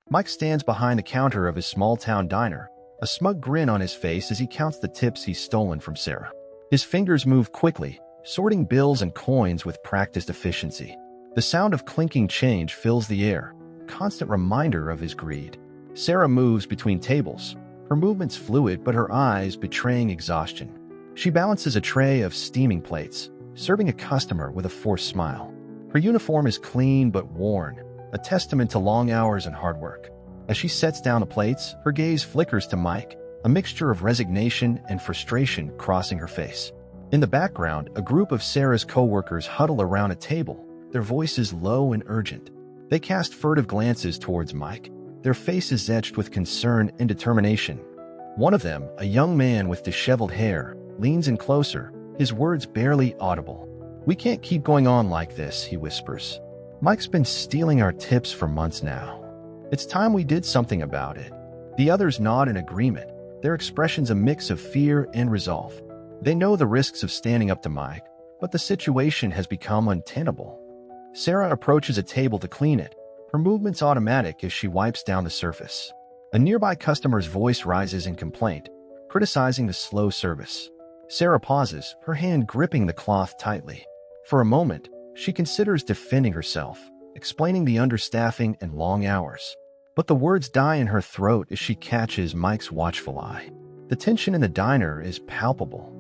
Mike stands behind the counter of his small-town diner, a smug grin on his face as he counts the tips he's stolen from Sarah. His fingers move quickly, sorting bills and coins with practiced efficiency. The sound of clinking change fills the air, a constant reminder of his greed. Sarah moves between tables, her movements fluid but her eyes betraying exhaustion. She balances a tray of steaming plates, serving a customer with a forced smile. Her uniform is clean but worn, a testament to long hours and hard work. As she sets down the plates, her gaze flickers to Mike, a mixture of resignation and frustration crossing her face. In the background, a group of Sarah's co-workers huddle around a table, their voices low and urgent. They cast furtive glances towards Mike, their faces etched with concern and determination. One of them, a young man with disheveled hair, leans in closer, his words barely audible. "We can't keep going on like this," he whispers. "Mike's been stealing our tips for months now. It's time we did something about it." The others nod in agreement, their expressions a mix of fear and resolve. They know the risks of standing up to Mike, but the situation has become untenable. Sarah approaches a table to clean it, her movements automatic as she wipes down the surface. A nearby customer's voice rises in complaint, criticizing the slow service. Sarah pauses, her hand gripping the cloth tightly. For a moment, she considers defending herself, explaining the understaffing and long hours. But the words die in her throat as she catches Mike's watchful eye. The tension in the diner is palpable.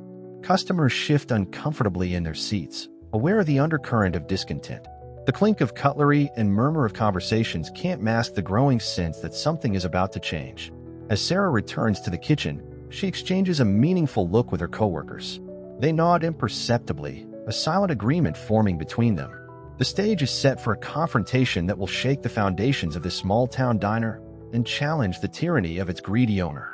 Customers shift uncomfortably in their seats, aware of the undercurrent of discontent. The clink of cutlery and murmur of conversations can't mask the growing sense that something is about to change. As Sarah returns to the kitchen, she exchanges a meaningful look with her coworkers. They nod imperceptibly, a silent agreement forming between them. The stage is set for a confrontation that will shake the foundations of this small-town diner and challenge the tyranny of its greedy owner.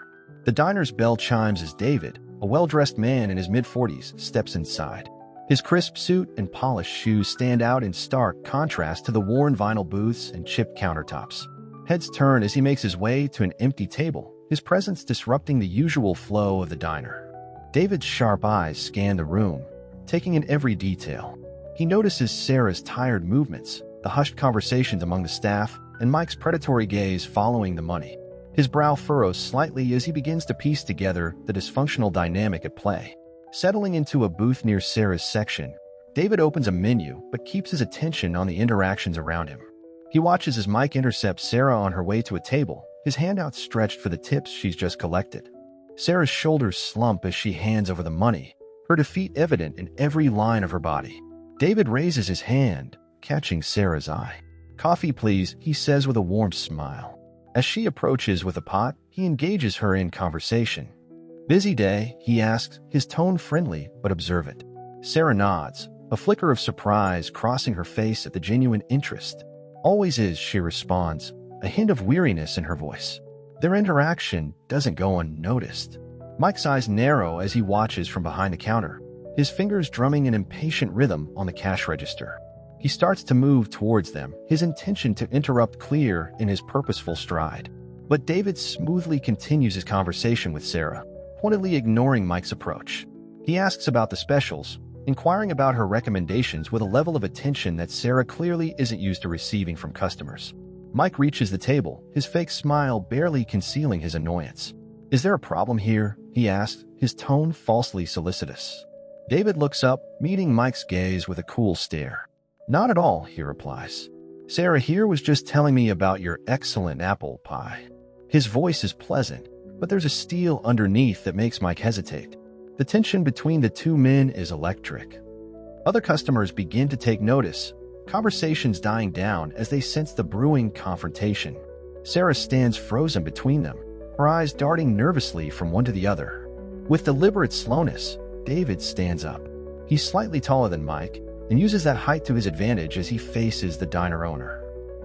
The diner's bell chimes as David, a well-dressed man in his mid-40s, steps inside. His crisp suit and polished shoes stand out in stark contrast to the worn vinyl booths and chipped countertops. Heads turn as he makes his way to an empty table, his presence disrupting the usual flow of the diner. David's sharp eyes scan the room, taking in every detail. He notices Sarah's tired movements, the hushed conversations among the staff, and Mike's predatory gaze following the money. His brow furrows slightly as he begins to piece together the dysfunctional dynamic at play. Settling into a booth near Sarah's section, David opens a menu but keeps his attention on the interactions around him. He watches as Mike intercepts Sarah on her way to a table, his hand outstretched for the tips she's just collected. Sarah's shoulders slump as she hands over the money, her defeat evident in every line of her body. David raises his hand, catching Sarah's eye. "Coffee, please," he says with a warm smile. As she approaches with a pot, he engages her in conversation. "Busy day?" he asks, his tone friendly but observant. Sarah nods, a flicker of surprise crossing her face at the genuine interest. "Always is," she responds, a hint of weariness in her voice. Their interaction doesn't go unnoticed. Mike's eyes narrow as he watches from behind the counter, his fingers drumming an impatient rhythm on the cash register. He starts to move towards them, his intention to interrupt clear in his purposeful stride. But David smoothly continues his conversation with Sarah, pointedly ignoring Mike's approach. He asks about the specials, inquiring about her recommendations with a level of attention that Sarah clearly isn't used to receiving from customers. Mike reaches the table, his fake smile barely concealing his annoyance. "Is there a problem here?" he asks, his tone falsely solicitous. David looks up, meeting Mike's gaze with a cool stare. "Not at all," he replies. "Sarah here was just telling me about your excellent apple pie." His voice is pleasant, but there's a steel underneath that makes Mike hesitate. The tension between the two men is electric. Other customers begin to take notice, conversations dying down as they sense the brewing confrontation. Sarah stands frozen between them, her eyes darting nervously from one to the other. With deliberate slowness, David stands up. He's slightly taller than Mike, and uses that height to his advantage as he faces the diner owner.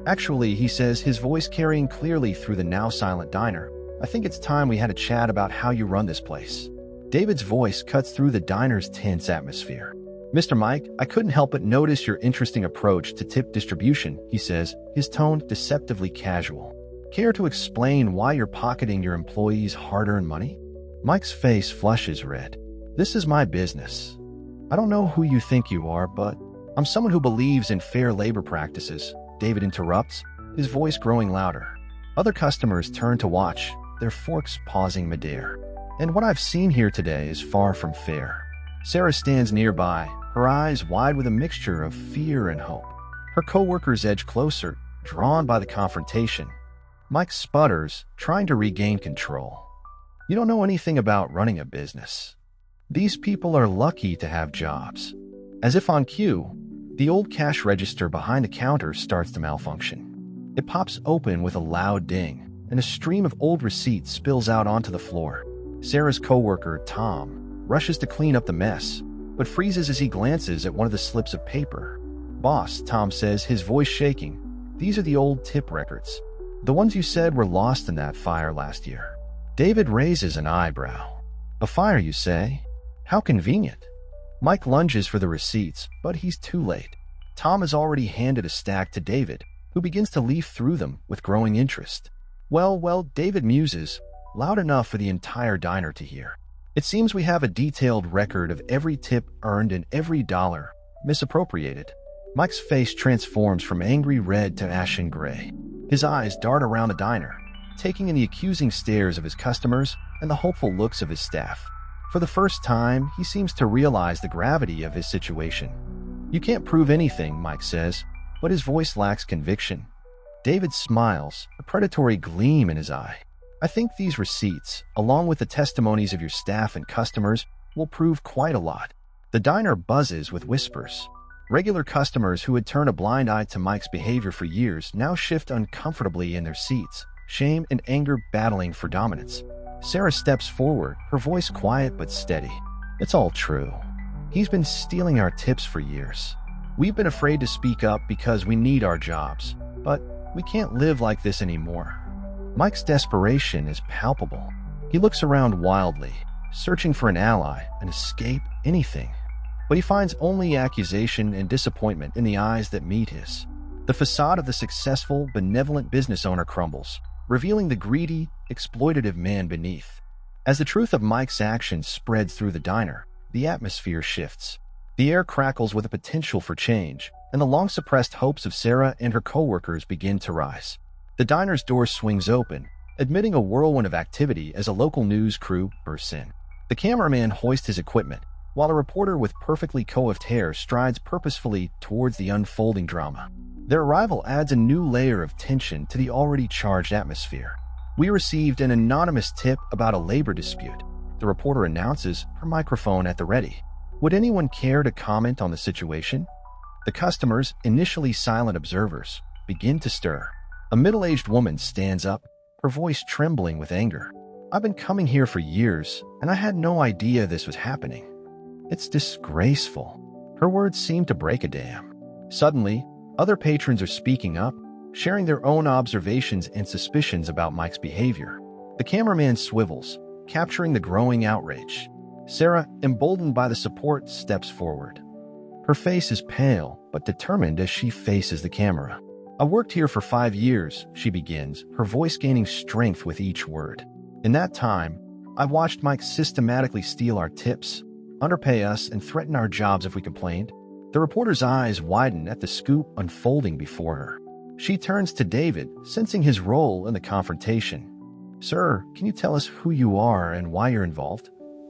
"Actually," he says, his voice carrying clearly through the now silent diner, "I think it's time we had a chat about how you run this place." David's voice cuts through the diner's tense atmosphere. "Mr. Mike, I couldn't help but notice your interesting approach to tip distribution," he says, his tone deceptively casual. "Care to explain why you're pocketing your employees' hard-earned money?" Mike's face flushes red. "This is my business. I don't know who you think you are, but I'm someone who believes in fair labor practices," David interrupts, his voice growing louder. Other customers turn to watch, their forks pausing midair. And what I've seen here today is far from fair. Sarah stands nearby, her eyes wide with a mixture of fear and hope. Her coworkers edge closer, drawn by the confrontation. Mike sputters, trying to regain control. You don't know anything about running a business. These people are lucky to have jobs. As if on cue, the old cash register behind the counter starts to malfunction. It pops open with a loud ding, and a stream of old receipts spills out onto the floor. Sarah's coworker, Tom, rushes to clean up the mess, but freezes as he glances at one of the slips of paper. "Boss," Tom says, his voice shaking, "these are the old tip records. The ones you said were lost in that fire last year." David raises an eyebrow. "A fire, you say? How convenient." Mike lunges for the receipts, but he's too late. Tom has already handed a stack to David, who begins to leaf through them with growing interest. Well, David muses, loud enough for the entire diner to hear. "It seems we have a detailed record of every tip earned and every dollar misappropriated." Mike's face transforms from angry red to ashen gray. His eyes dart around the diner, taking in the accusing stares of his customers and the hopeful looks of his staff. For the first time, he seems to realize the gravity of his situation. "You can't prove anything," Mike says, but his voice lacks conviction. David smiles, a predatory gleam in his eye. "I think these receipts, along with the testimonies of your staff and customers, will prove quite a lot." The diner buzzes with whispers. Regular customers who had turned a blind eye to Mike's behavior for years now shift uncomfortably in their seats, shame and anger battling for dominance. Sarah steps forward, her voice quiet but steady. "It's all true. He's been stealing our tips for years. We've been afraid to speak up because we need our jobs, but we can't live like this anymore." Mike's desperation is palpable. He looks around wildly, searching for an ally, an escape, anything. But he finds only accusation and disappointment in the eyes that meet his. The facade of the successful, benevolent business owner crumbles, revealing the greedy, exploitative man beneath. As the truth of Mike's actions spreads through the diner, the atmosphere shifts. The air crackles with a potential for change, and the long-suppressed hopes of Sarah and her coworkers begin to rise. The diner's door swings open, admitting a whirlwind of activity as a local news crew bursts in. The cameraman hoists his equipment, while a reporter with perfectly coiffed hair strides purposefully towards the unfolding drama. Their arrival adds a new layer of tension to the already charged atmosphere. "We received an anonymous tip about a labor dispute," the reporter announces, her microphone at the ready. "Would anyone care to comment on the situation?" The customers, initially silent observers, begin to stir. A middle-aged woman stands up, her voice trembling with anger. "I've been coming here for years, and I had no idea this was happening. It's disgraceful." Her words seem to break a dam. Suddenly, other patrons are speaking up, sharing their own observations and suspicions about Mike's behavior. The cameraman swivels, capturing the growing outrage. Sarah, emboldened by the support, steps forward. Her face is pale, but determined as she faces the camera. "I worked here for 5 years, she begins, her voice gaining strength with each word. "In that time, I've watched Mike systematically steal our tips, underpay us, and threaten our jobs if we complained." The reporter's eyes widen at the scoop unfolding before her. She turns to David, sensing his role in the confrontation. "Sir, can you tell us who you are and why you're involved?"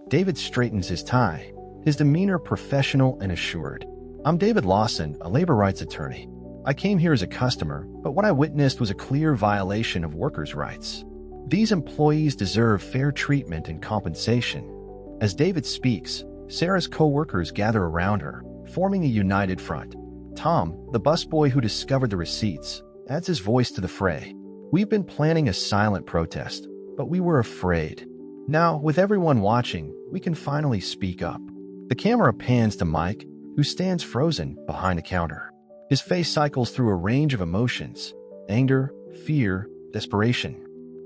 David straightens his tie, his demeanor professional and assured. "I'm David Lawson, a labor rights attorney. I came here as a customer, but what I witnessed was a clear violation of workers' rights. These employees deserve fair treatment and compensation." As David speaks, Sarah's co-workers gather around her, forming a united front. Tom, the busboy who discovered the receipts, adds his voice to the fray. "We've been planning a silent protest, but we were afraid. Now, with everyone watching, we can finally speak up." The camera pans to Mike, who stands frozen behind the counter. His face cycles through a range of emotions: anger, fear, desperation.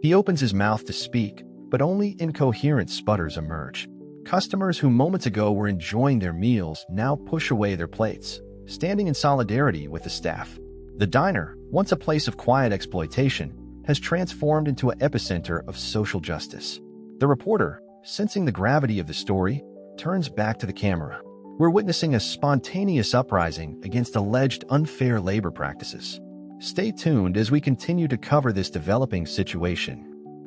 He opens his mouth to speak, but only incoherent sputters emerge. Customers who moments ago were enjoying their meals now push away their plates, standing in solidarity with the staff. The diner, once a place of quiet exploitation, has transformed into an epicenter of social justice. The reporter, sensing the gravity of the story, turns back to the camera. "We're witnessing a spontaneous uprising against alleged unfair labor practices." Stay tuned as we continue to cover this developing situation.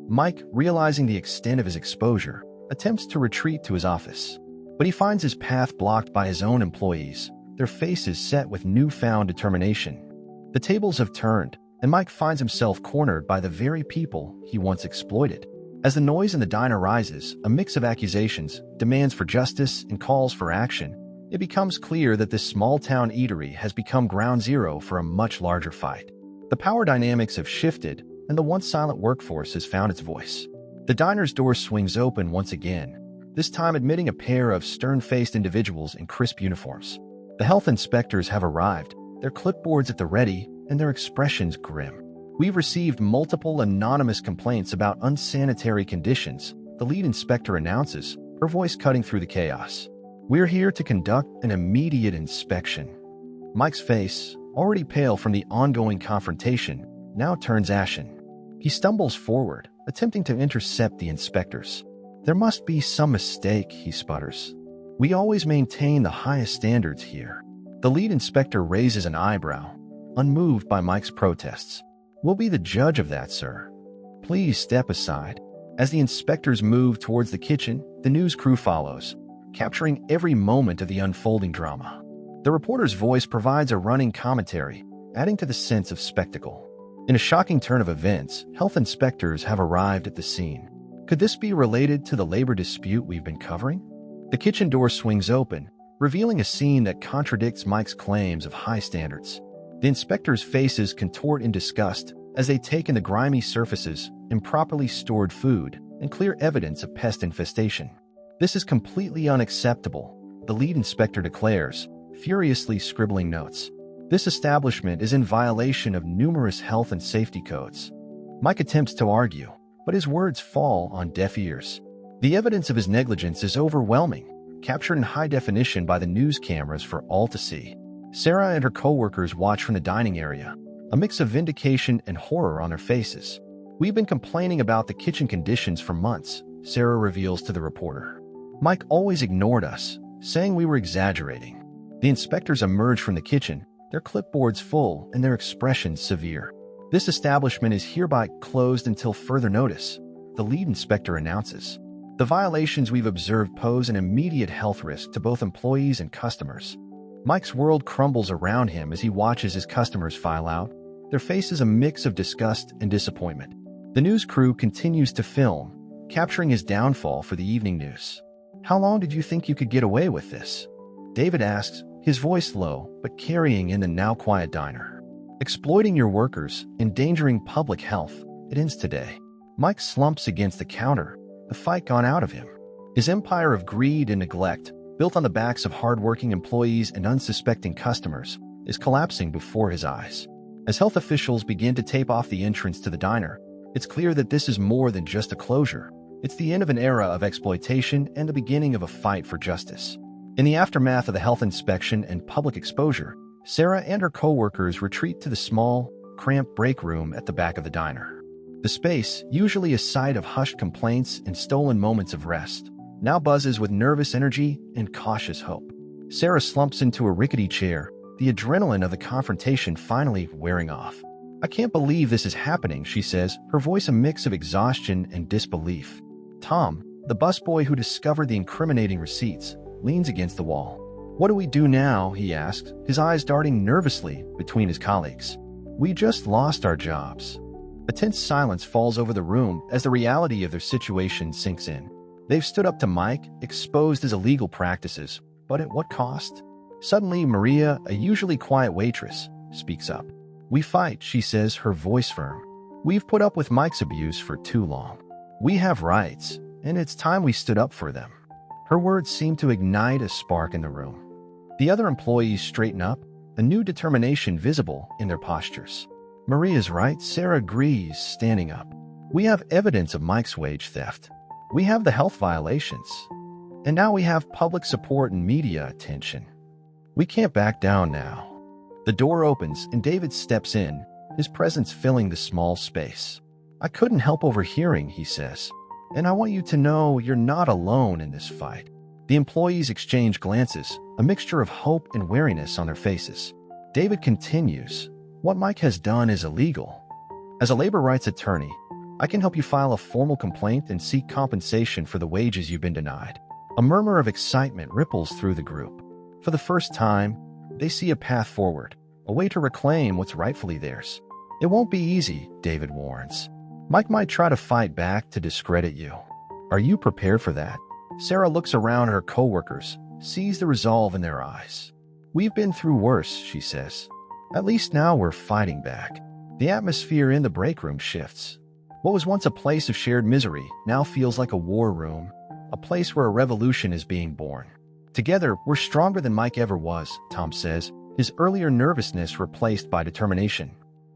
Mike, realizing the extent of his exposure, attempts to retreat to his office. But he finds his path blocked by his own employees, their faces set with newfound determination. The tables have turned, and Mike finds himself cornered by the very people he once exploited. As the noise in the diner rises, a mix of accusations, demands for justice, and calls for action, it becomes clear that this small-town eatery has become ground zero for a much larger fight. The power dynamics have shifted, and the once silent workforce has found its voice. The diner's door swings open once again, this time admitting a pair of stern-faced individuals in crisp uniforms. The health inspectors have arrived, their clipboards at the ready, and their expressions grim. "We've received multiple anonymous complaints about unsanitary conditions," the lead inspector announces, her voice cutting through the chaos. "We're here to conduct an immediate inspection." Mike's face, already pale from the ongoing confrontation, now turns ashen. He stumbles forward, attempting to intercept the inspectors. "There must be some mistake," he sputters. "We always maintain the highest standards here." The lead inspector raises an eyebrow, unmoved by Mike's protests. "We'll be the judge of that, sir. Please step aside." As the inspectors move towards the kitchen, the news crew follows, capturing every moment of the unfolding drama. The reporter's voice provides a running commentary, adding to the sense of spectacle. In a shocking turn of events, health inspectors have arrived at the scene. Could this be related to the labor dispute we've been covering? The kitchen door swings open, revealing a scene that contradicts Mike's claims of high standards. The inspectors' faces contort in disgust as they take in the grimy surfaces, improperly stored food, and clear evidence of pest infestation. "This is completely unacceptable," the lead inspector declares, furiously scribbling notes. "This establishment is in violation of numerous health and safety codes." Mike attempts to argue, but his words fall on deaf ears. The evidence of his negligence is overwhelming, captured in high definition by the news cameras for all to see. Sarah and her co-workers watch from the dining area, a mix of vindication and horror on their faces. "We've been complaining about the kitchen conditions for months," Sarah reveals to the reporter. "Mike always ignored us, saying we were exaggerating." The inspectors emerge from the kitchen, their clipboards full and their expressions severe. "This establishment is hereby closed until further notice," the lead inspector announces. "The violations we've observed pose an immediate health risk to both employees and customers." Mike's world crumbles around him as he watches his customers file out, their faces a mix of disgust and disappointment. The news crew continues to film, capturing his downfall for the evening news. "How long did you think you could get away with this?" David asks, his voice low but carrying in the now quiet diner. "Exploiting your workers, endangering public health, it ends today." Mike slumps against the counter, the fight gone out of him. His empire of greed and neglect, built on the backs of hardworking employees and unsuspecting customers, is collapsing before his eyes. As health officials begin to tape off the entrance to the diner, it's clear that this is more than just a closure. It's the end of an era of exploitation and the beginning of a fight for justice. In the aftermath of the health inspection and public exposure, Sarah and her co-workers retreat to the small, cramped break room at the back of the diner. The space, usually a site of hushed complaints and stolen moments of rest, now buzzes with nervous energy and cautious hope. Sarah slumps into a rickety chair, the adrenaline of the confrontation finally wearing off. "I can't believe this is happening," she says, her voice a mix of exhaustion and disbelief. Tom, the busboy who discovered the incriminating receipts, leans against the wall. "What do we do now?" he asks, his eyes darting nervously between his colleagues. "We just lost our jobs." A tense silence falls over the room as the reality of their situation sinks in. They've stood up to Mike, exposed his illegal practices, but at what cost? Suddenly, Maria, a usually quiet waitress, speaks up. "We fight," she says, her voice firm. "We've put up with Mike's abuse for too long. We have rights, and it's time we stood up for them." Her words seem to ignite a spark in the room. The other employees straighten up, a new determination visible in their postures. "Maria's right," Sarah agrees, standing up. "We have evidence of Mike's wage theft. We have the health violations. And now we have public support and media attention. We can't back down now." The door opens and David steps in, his presence filling the small space. "I couldn't help overhearing," he says. "And I want you to know you're not alone in this fight." The employees exchange glances, a mixture of hope and wariness on their faces. David continues, What Mike has done is illegal. As a labor rights attorney, I can help you file a formal complaint and seek compensation for the wages you've been denied. A murmur of excitement ripples through the group. For the first time, they see a path forward, a way to reclaim what's rightfully theirs. It won't be easy, David warns. Mike might try to fight back to discredit you. Are you prepared for that? Sarah looks around at her coworkers, sees the resolve in their eyes. We've been through worse, she says. At least now we're fighting back. The atmosphere in the break room shifts. What was once a place of shared misery now feels like a war room, a place where a revolution is being born. Together, we're stronger than Mike ever was, Tom says, his earlier nervousness replaced by determination.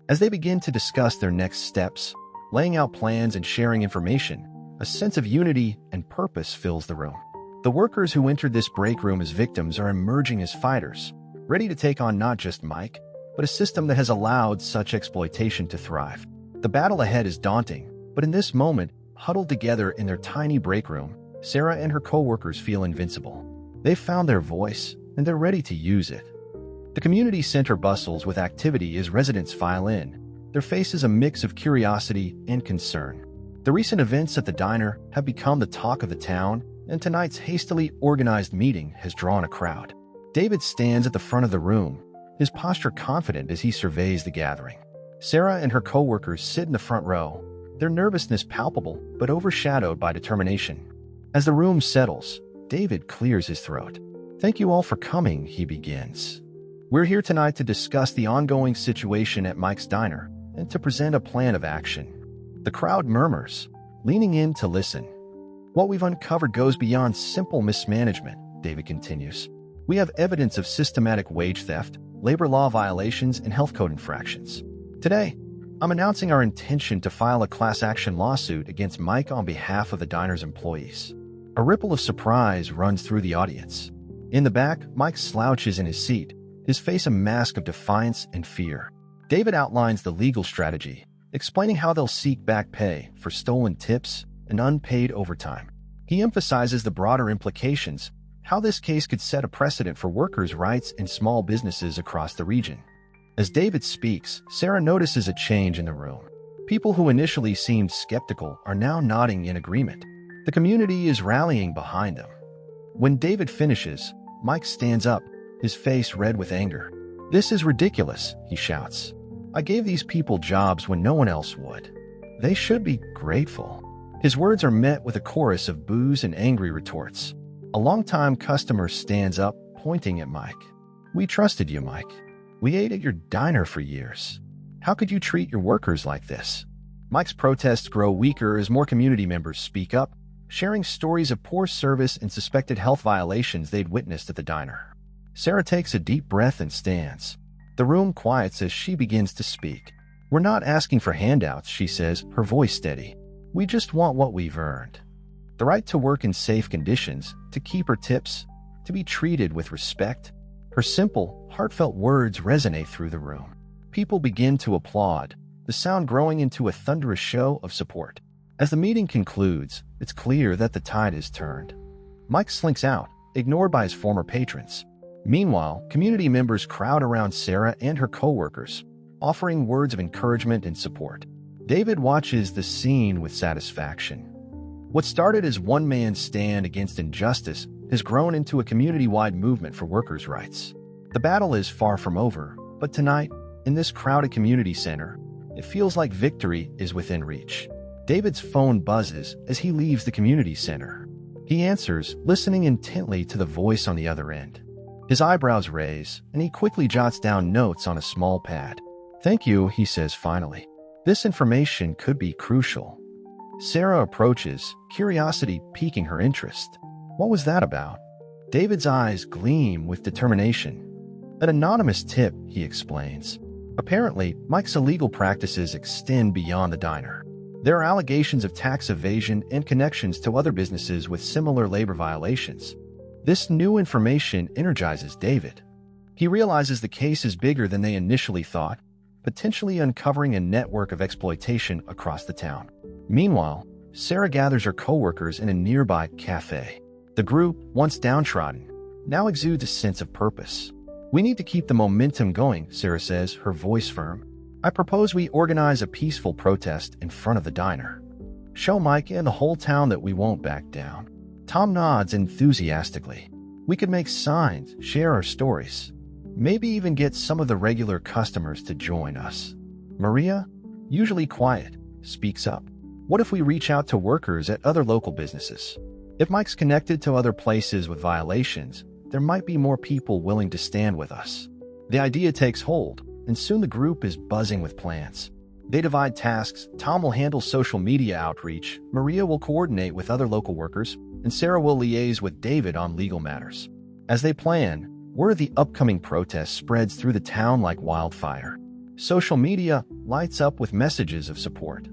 As they begin to discuss their next steps, laying out plans and sharing information, a sense of unity and purpose fills the room. The workers who entered this break room as victims are emerging as fighters, ready to take on not just Mike, but a system that has allowed such exploitation to thrive. The battle ahead is daunting, but in this moment, huddled together in their tiny break room, Sarah and her coworkers feel invincible. They've found their voice, and they're ready to use it. The community center bustles with activity as residents file in, their faces a mix of curiosity and concern. The recent events at the diner have become the talk of the town, and tonight's hastily organized meeting has drawn a crowd. David stands at the front of the room, his posture confident as he surveys the gathering. Sarah and her coworkers sit in the front row, their nervousness palpable but overshadowed by determination. As the room settles, David clears his throat. Thank you all for coming, he begins. We're here tonight to discuss the ongoing situation at Mike's Diner and to present a plan of action. The crowd murmurs, leaning in to listen. What we've uncovered goes beyond simple mismanagement, David continues. We have evidence of systematic wage theft, labor law violations, and health code infractions. Today, I'm announcing our intention to file a class action lawsuit against Mike on behalf of the diner's employees. A ripple of surprise runs through the audience. In the back, Mike slouches in his seat, his face a mask of defiance and fear. David outlines the legal strategy, explaining how they'll seek back pay for stolen tips and unpaid overtime. He emphasizes the broader implications, how this case could set a precedent for workers' rights in small businesses across the region. As David speaks, Sarah notices a change in the room. People who initially seemed skeptical are now nodding in agreement. The community is rallying behind them. When David finishes, Mike stands up, his face red with anger. This is ridiculous, he shouts. I gave these people jobs when no one else would. They should be grateful. His words are met with a chorus of boos and angry retorts. A longtime customer stands up, pointing at Mike. We trusted you, Mike. We ate at your diner for years. How could you treat your workers like this? Mike's protests grow weaker as more community members speak up, sharing stories of poor service and suspected health violations they'd witnessed at the diner. Sarah takes a deep breath and stands. The room quiets as she begins to speak. We're not asking for handouts, she says, her voice steady. We just want what we've earned. The right to work in safe conditions, to keep her tips, to be treated with respect. Her simple, heartfelt words resonate through the room. People begin to applaud, the sound growing into a thunderous show of support. As the meeting concludes, it's clear that the tide has turned. Mike slinks out, ignored by his former patrons. Meanwhile, community members crowd around Sarah and her coworkers, offering words of encouragement and support. David watches the scene with satisfaction. What started as one man's stand against injustice has grown into a community-wide movement for workers' rights. The battle is far from over, but tonight, in this crowded community center, it feels like victory is within reach. David's phone buzzes as he leaves the community center. He answers, listening intently to the voice on the other end. His eyebrows raise, and he quickly jots down notes on a small pad. Thank you, he says finally. This information could be crucial. Sarah approaches, curiosity piquing her interest. What was that about? David's eyes gleam with determination. An anonymous tip, he explains. Apparently, Mike's illegal practices extend beyond the diner. There are allegations of tax evasion and connections to other businesses with similar labor violations. This new information energizes David. He realizes the case is bigger than they initially thought, potentially uncovering a network of exploitation across the town. Meanwhile, Sarah gathers her coworkers in a nearby cafe. The group, once downtrodden, now exudes a sense of purpose. We need to keep the momentum going, Sarah says, her voice firm. I propose we organize a peaceful protest in front of the diner. Show Mike and the whole town that we won't back down. Tom nods enthusiastically. We could make signs, share our stories. Maybe even get some of the regular customers to join us. Maria, usually quiet, speaks up. What if we reach out to workers at other local businesses? If Mike's connected to other places with violations, there might be more people willing to stand with us. The idea takes hold, and soon the group is buzzing with plans. They divide tasks. Tom will handle social media outreach, Maria will coordinate with other local workers, and Sarah will liaise with David on legal matters. As they plan, word of the upcoming protest spreads through the town like wildfire. Social media lights up with messages of support.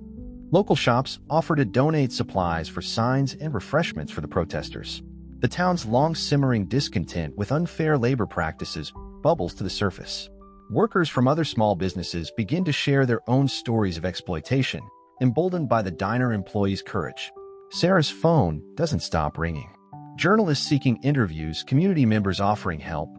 Local shops offer to donate supplies for signs and refreshments for the protesters. The town's long-simmering discontent with unfair labor practices bubbles to the surface. Workers from other small businesses begin to share their own stories of exploitation, emboldened by the diner employees' courage. Sarah's phone doesn't stop ringing. Journalists seeking interviews, community members offering help,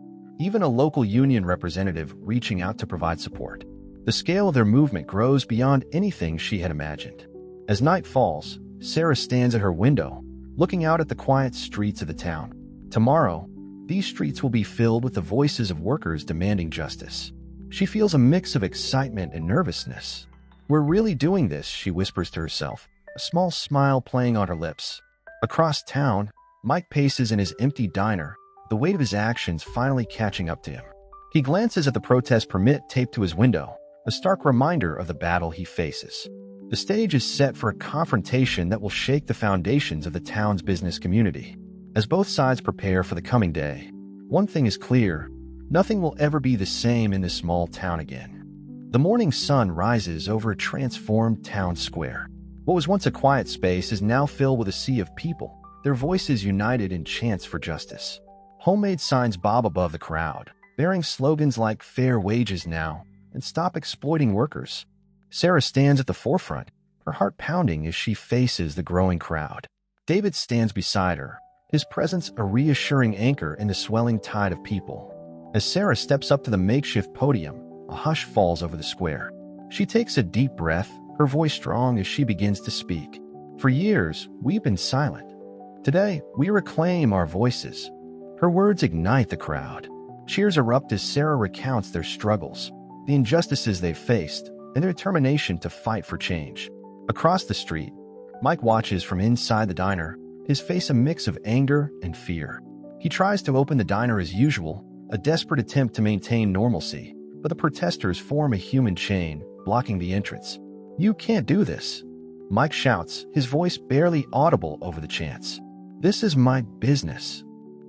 even a local union representative reaching out to provide support. The scale of their movement grows beyond anything she had imagined. As night falls, Sarah stands at her window, looking out at the quiet streets of the town. Tomorrow, these streets will be filled with the voices of workers demanding justice. She feels a mix of excitement and nervousness. We're really doing this, she whispers to herself, a small smile playing on her lips. Across town, Mike paces in his empty diner, the weight of his actions finally catching up to him. He glances at the protest permit taped to his window, a stark reminder of the battle he faces. The stage is set for a confrontation that will shake the foundations of the town's business community. As both sides prepare for the coming day, one thing is clear: nothing will ever be the same in this small town again. The morning sun rises over a transformed town square. What was once a quiet space is now filled with a sea of people, their voices united in chants for justice. Homemade signs bob above the crowd, bearing slogans like "Fair wages now" and "Stop exploiting workers." Sarah stands at the forefront, her heart pounding as she faces the growing crowd. David stands beside her, his presence a reassuring anchor in the swelling tide of people. As Sarah steps up to the makeshift podium, a hush falls over the square. She takes a deep breath, her voice strong as she begins to speak. For years, we've been silent. Today, we reclaim our voices. Her words ignite the crowd. Cheers erupt as Sarah recounts their struggles, the injustices they've faced, and their determination to fight for change. Across the street, Mike watches from inside the diner, his face a mix of anger and fear. He tries to open the diner as usual, a desperate attempt to maintain normalcy, but the protesters form a human chain, blocking the entrance. "You can't do this," Mike shouts, his voice barely audible over the chants. "This is my business."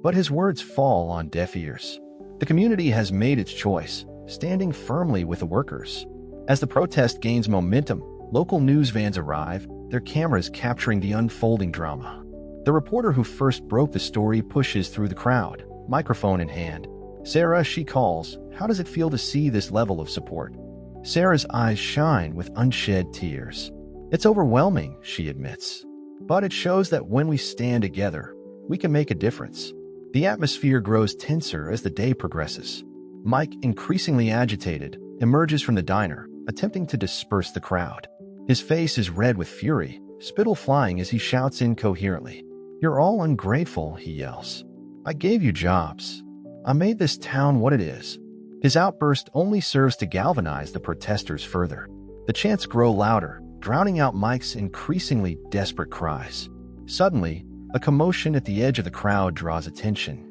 But his words fall on deaf ears. The community has made its choice, standing firmly with the workers. As the protest gains momentum, local news vans arrive, their cameras capturing the unfolding drama. The reporter who first broke the story pushes through the crowd, microphone in hand. "Sarah," she calls, "how does it feel to see this level of support?" Sarah's eyes shine with unshed tears. "It's overwhelming," she admits. "But it shows that when we stand together, we can make a difference." The atmosphere grows tenser as the day progresses. Mike, increasingly agitated, emerges from the diner, attempting to disperse the crowd. His face is red with fury, spittle flying as he shouts incoherently. "You're all ungrateful," he yells. "I gave you jobs. I made this town what it is." His outburst only serves to galvanize the protesters further. The chants grow louder, drowning out Mike's increasingly desperate cries. Suddenly, a commotion at the edge of the crowd draws attention.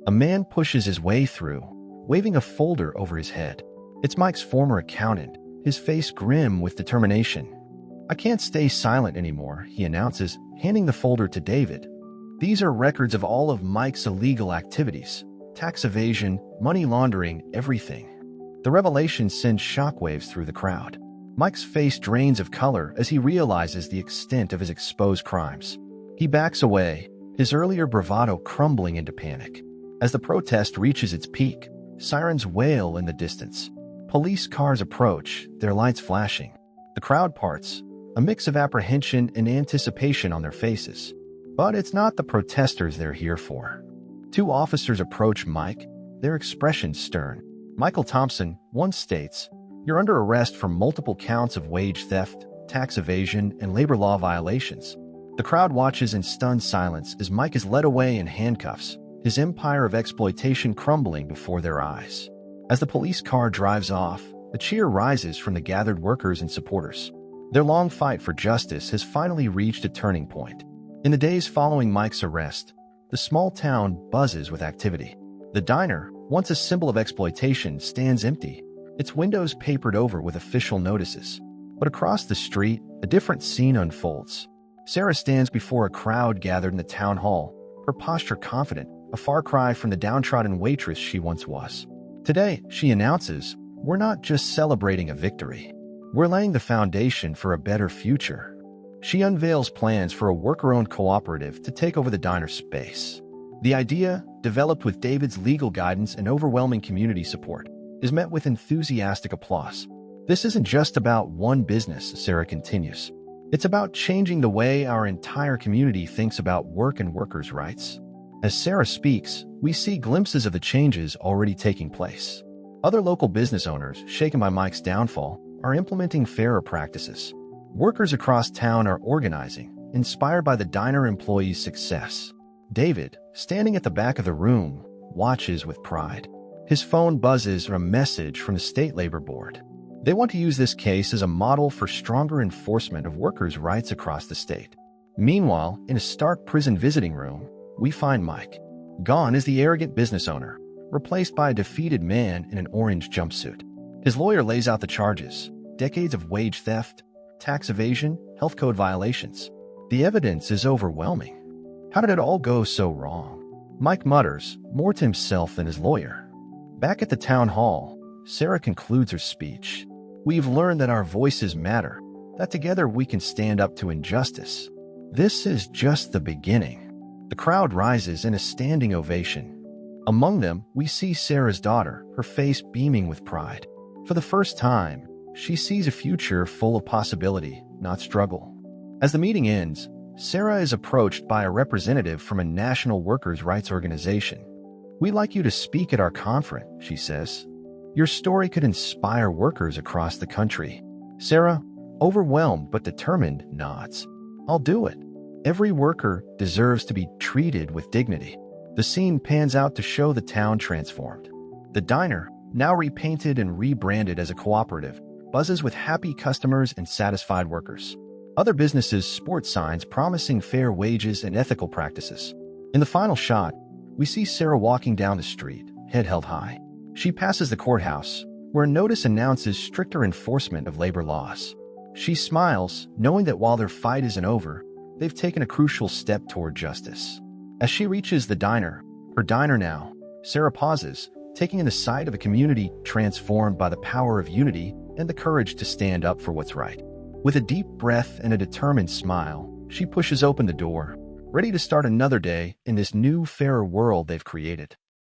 A man pushes his way through, waving a folder over his head. It's Mike's former accountant, his face grim with determination. "I can't stay silent anymore," he announces, handing the folder to David. These are records of all of Mike's illegal activities: tax evasion, money laundering, everything. The revelation sends shockwaves through the crowd. Mike's face drains of color as he realizes the extent of his exposed crimes. He backs away, his earlier bravado crumbling into panic. As the protest reaches its peak, sirens wail in the distance. Police cars approach, their lights flashing. The crowd parts, a mix of apprehension and anticipation on their faces. But it's not the protesters they're here for. Two officers approach Mike, their expressions stern. Michael Thompson once states, "You're under arrest for multiple counts of wage theft, tax evasion, and labor law violations." The crowd watches in stunned silence as Mike is led away in handcuffs, his empire of exploitation crumbling before their eyes. As the police car drives off, a cheer rises from the gathered workers and supporters. Their long fight for justice has finally reached a turning point. In the days following Mike's arrest, the small town buzzes with activity. The diner, once a symbol of exploitation, stands empty, its windows papered over with official notices. But across the street, a different scene unfolds. Sarah stands before a crowd gathered in the town hall, her posture confident, a far cry from the downtrodden waitress she once was. Today, she announces, "We're not just celebrating a victory. We're laying the foundation for a better future." She unveils plans for a worker-owned cooperative to take over the diner's space. The idea, developed with David's legal guidance and overwhelming community support, is met with enthusiastic applause. "This isn't just about one business," Sarah continues. "It's about changing the way our entire community thinks about work and workers' rights." As Sarah speaks, we see glimpses of the changes already taking place. Other local business owners, shaken by Mike's downfall, are implementing fairer practices. Workers across town are organizing, inspired by the diner employees' success. David, standing at the back of the room, watches with pride. His phone buzzes a message from the State Labor Board. They want to use this case as a model for stronger enforcement of workers' rights across the state. Meanwhile, in a Stark prison visiting room, we find Mike. Gone is the arrogant business owner, replaced by a defeated man in an orange jumpsuit. His lawyer lays out the charges: decades of wage theft, tax evasion, health code violations. The evidence is overwhelming. How did it all go so wrong? Mike mutters, more to himself than his lawyer. Back at the town hall, Sarah concludes her speech. "We've learned that our voices matter, that together we can stand up to injustice. This is just the beginning." The crowd rises in a standing ovation. Among them, we see Sarah's daughter, her face beaming with pride. For the first time, she sees a future full of possibility, not struggle. As the meeting ends, Sarah is approached by a representative from a national workers' rights organization. "We'd like you to speak at our conference," she says. "Your story could inspire workers across the country." Sarah, overwhelmed but determined, nods. "I'll do it. Every worker deserves to be treated with dignity." The scene pans out to show the town transformed. The diner, now repainted and rebranded as a cooperative, buzzes with happy customers and satisfied workers. Other businesses sport signs promising fair wages and ethical practices. In the final shot, we see Sarah walking down the street, head held high. She passes the courthouse, where a notice announces stricter enforcement of labor laws. She smiles, knowing that while their fight isn't over, they've taken a crucial step toward justice. As she reaches the diner, her diner now, Sarah pauses, taking in the sight of a community transformed by the power of unity and the courage to stand up for what's right. With a deep breath and a determined smile, she pushes open the door, ready to start another day in this new, fairer world they've created.